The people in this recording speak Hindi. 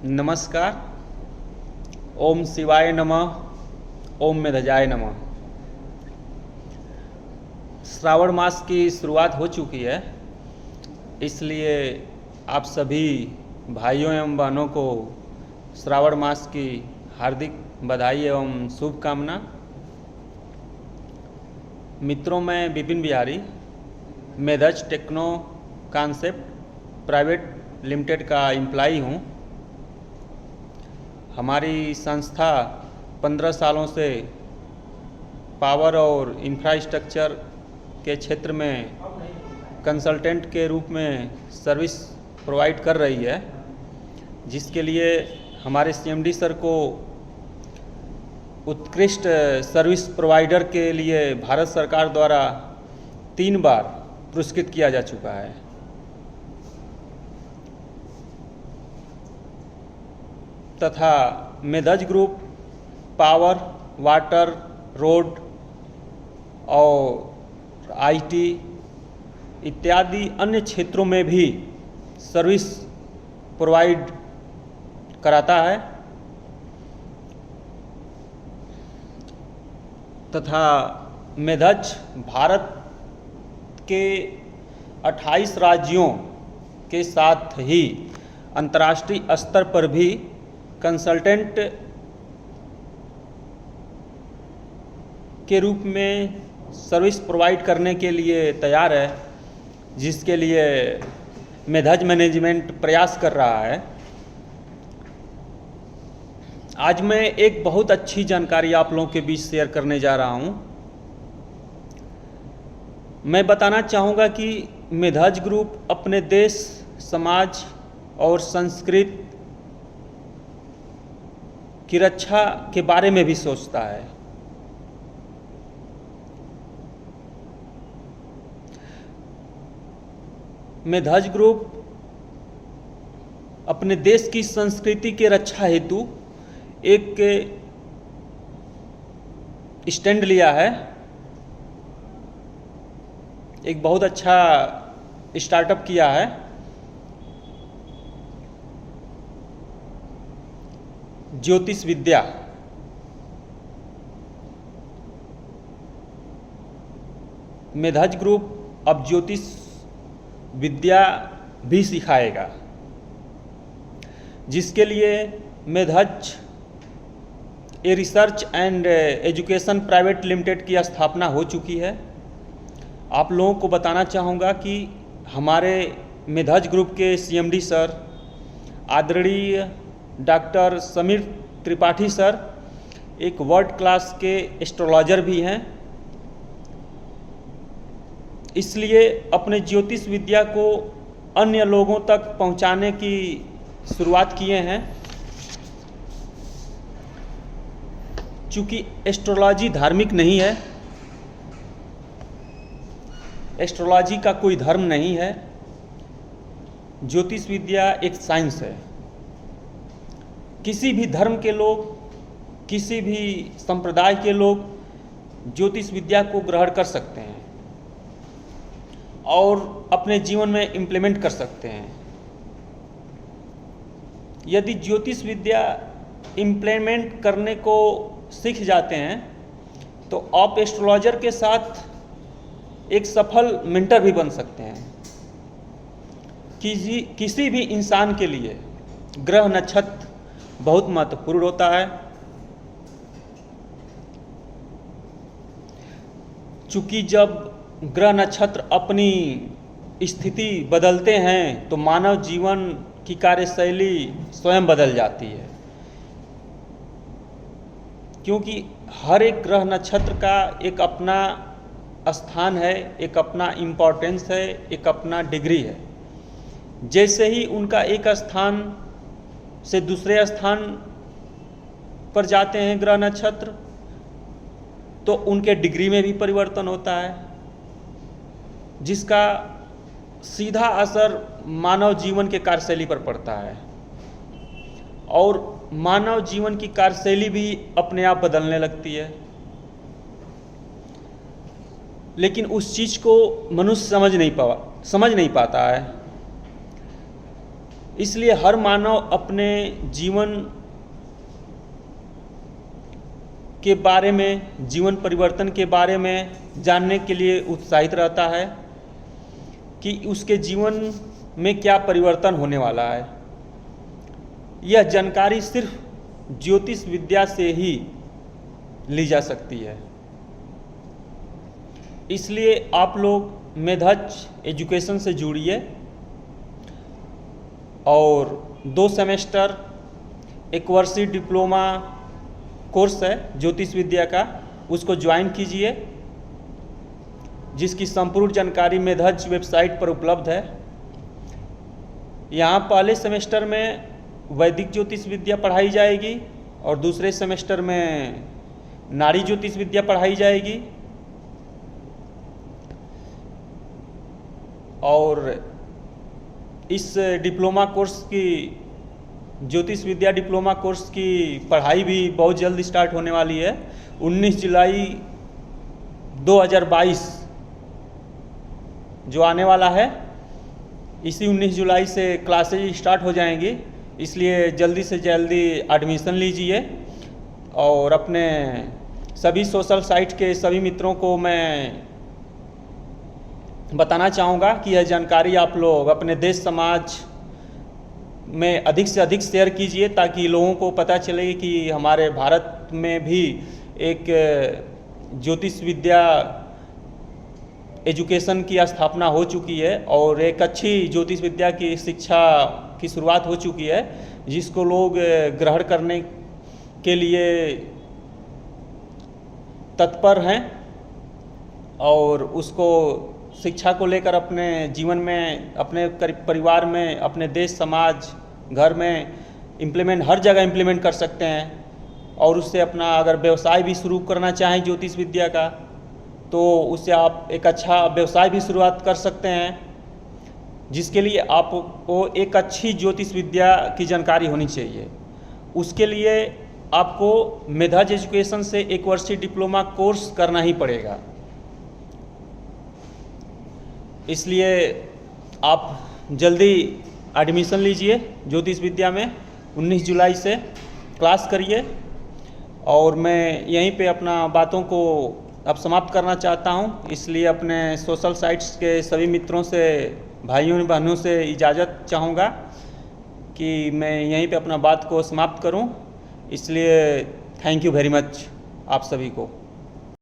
नमस्कार। ओम शिवाय नमः। ओम मेधजाय नमः। श्रावण मास की शुरुआत हो चुकी है, इसलिए आप सभी भाइयों एवं बहनों को श्रावण मास की हार्दिक बधाई एवं शुभकामना। मित्रों, मैं Vipin Bihari Medhaj techno concept private limited का एम्प्लॉई हूँ। हमारी संस्था 15 सालों से पावर और इंफ्रास्ट्रक्चर के क्षेत्र में कंसल्टेंट के रूप में सर्विस प्रोवाइड कर रही है, जिसके लिए हमारे सीएमडी सर को उत्कृष्ट सर्विस प्रोवाइडर के लिए भारत सरकार द्वारा 3 बार पुरस्कृत किया जा चुका है। तथा मेधज ग्रुप पावर, वाटर, रोड और आईटी इत्यादि अन्य क्षेत्रों में भी सर्विस प्रोवाइड कराता है तथा मेधज भारत के 28 राज्यों के साथ ही अंतर्राष्ट्रीय स्तर पर भी कंसल्टेंट के रूप में सर्विस प्रोवाइड करने के लिए तैयार है, जिसके लिए मेधज मैनेजमेंट प्रयास कर रहा है। आज मैं एक बहुत अच्छी जानकारी आप लोगों के बीच शेयर करने जा रहा हूं। मैं बताना चाहूँगा कि मेधज ग्रुप अपने देश, समाज और संस्कृति की रक्षा के बारे में भी सोचता है। मेधज ग्रुप अपने देश की संस्कृति के रक्षा हेतु एक स्टैंड लिया है। एक बहुत अच्छा स्टार्टअप किया है। ज्योतिष विद्या। मेधज ग्रुप अब ज्योतिष विद्या भी सिखाएगा, जिसके लिए Medhaj a research and education private limited की स्थापना हो चुकी है। आप लोगों को बताना चाहूँगा कि हमारे मेधज ग्रुप के सीएमडी सर आदरणीय डॉक्टर समीर त्रिपाठी सर एक वर्ल्ड क्लास के एस्ट्रोलॉजर भी हैं, इसलिए अपने ज्योतिष विद्या को अन्य लोगों तक पहुंचाने की शुरुआत किए हैं। चूँकि एस्ट्रोलॉजी धार्मिक नहीं है, एस्ट्रोलॉजी का कोई धर्म नहीं है, ज्योतिष विद्या एक साइंस है। किसी भी धर्म के लोग, किसी भी संप्रदाय के लोग ज्योतिष विद्या को ग्रहण कर सकते हैं और अपने जीवन में इम्प्लीमेंट कर सकते हैं। यदि ज्योतिष विद्या इम्प्लीमेंट करने को सीख जाते हैं तो आप एस्ट्रोलॉजर के साथ एक सफल मेंटर भी बन सकते हैं। किसी भी इंसान के लिए ग्रह नक्षत्र बहुत महत्वपूर्ण होता है। चूँकि जब ग्रह नक्षत्र अपनी स्थिति बदलते हैं तो मानव जीवन की कार्यशैली स्वयं बदल जाती है, क्योंकि हर एक ग्रह नक्षत्र का एक अपना स्थान है, एक अपना इम्पोर्टेंस है, एक अपना डिग्री है। जैसे ही उनका एक स्थान से दूसरे स्थान पर जाते हैं ग्रह नक्षत्र, तो उनके डिग्री में भी परिवर्तन होता है, जिसका सीधा असर मानव जीवन के कार्यशैली पर पड़ता है और मानव जीवन की कार्यशैली भी अपने आप बदलने लगती है। लेकिन उस चीज़ को मनुष्य समझ नहीं पाता है। इसलिए हर मानव अपने जीवन के बारे में, जीवन परिवर्तन के बारे में जानने के लिए उत्साहित रहता है कि उसके जीवन में क्या परिवर्तन होने वाला है। यह जानकारी सिर्फ ज्योतिष विद्या से ही ली जा सकती है। इसलिए आप लोग मेधज्ज एजुकेशन से जुड़िए और 2 सेमेस्टर 1 वर्षीय डिप्लोमा कोर्स है ज्योतिष विद्या का, उसको ज्वाइन कीजिए, जिसकी संपूर्ण जानकारी मेधज्ज वेबसाइट पर उपलब्ध है। यहाँ पहले सेमेस्टर में वैदिक ज्योतिष विद्या पढ़ाई जाएगी और दूसरे सेमेस्टर में नाड़ी ज्योतिष विद्या पढ़ाई जाएगी। और इस डिप्लोमा कोर्स की, ज्योतिष विद्या डिप्लोमा कोर्स की पढ़ाई भी बहुत जल्द स्टार्ट होने वाली है। 19 जुलाई 2022 जो आने वाला है, इसी 19 जुलाई से क्लासेज स्टार्ट हो जाएंगी। इसलिए जल्दी से जल्दी एडमिशन लीजिए और अपने सभी सोशल साइट के सभी मित्रों को मैं बताना चाहूँगा कि यह जानकारी आप लोग अपने देश समाज में अधिक से अधिक शेयर कीजिए, ताकि लोगों को पता चले कि हमारे भारत में भी एक ज्योतिष विद्या एजुकेशन की स्थापना हो चुकी है और एक अच्छी ज्योतिष विद्या की शिक्षा की शुरुआत हो चुकी है, जिसको लोग ग्रहण करने के लिए तत्पर हैं और उसको शिक्षा को लेकर अपने जीवन में, अपने परिवार में, अपने देश समाज, घर में हर जगह इम्प्लीमेंट कर सकते हैं। और उससे अपना अगर व्यवसाय भी शुरू करना चाहें ज्योतिष विद्या का, तो उससे आप एक अच्छा व्यवसाय भी शुरुआत कर सकते हैं, जिसके लिए आपको एक अच्छी ज्योतिष विद्या की जानकारी होनी चाहिए। उसके लिए आपको मेधज्ज एजुकेशन से 1 वर्षीय डिप्लोमा कोर्स करना ही पड़ेगा। इसलिए आप जल्दी एडमिशन लीजिए ज्योतिष विद्या में, 19 जुलाई से क्लास करिए। और मैं यहीं पे अपना बातों को अब समाप्त करना चाहता हूं, इसलिए अपने सोशल साइट्स के सभी मित्रों से, भाइयों बहनों से इजाज़त चाहूँगा कि मैं यहीं पे अपना बात को समाप्त करूं। इसलिए थैंक यू वेरी मच आप सभी को।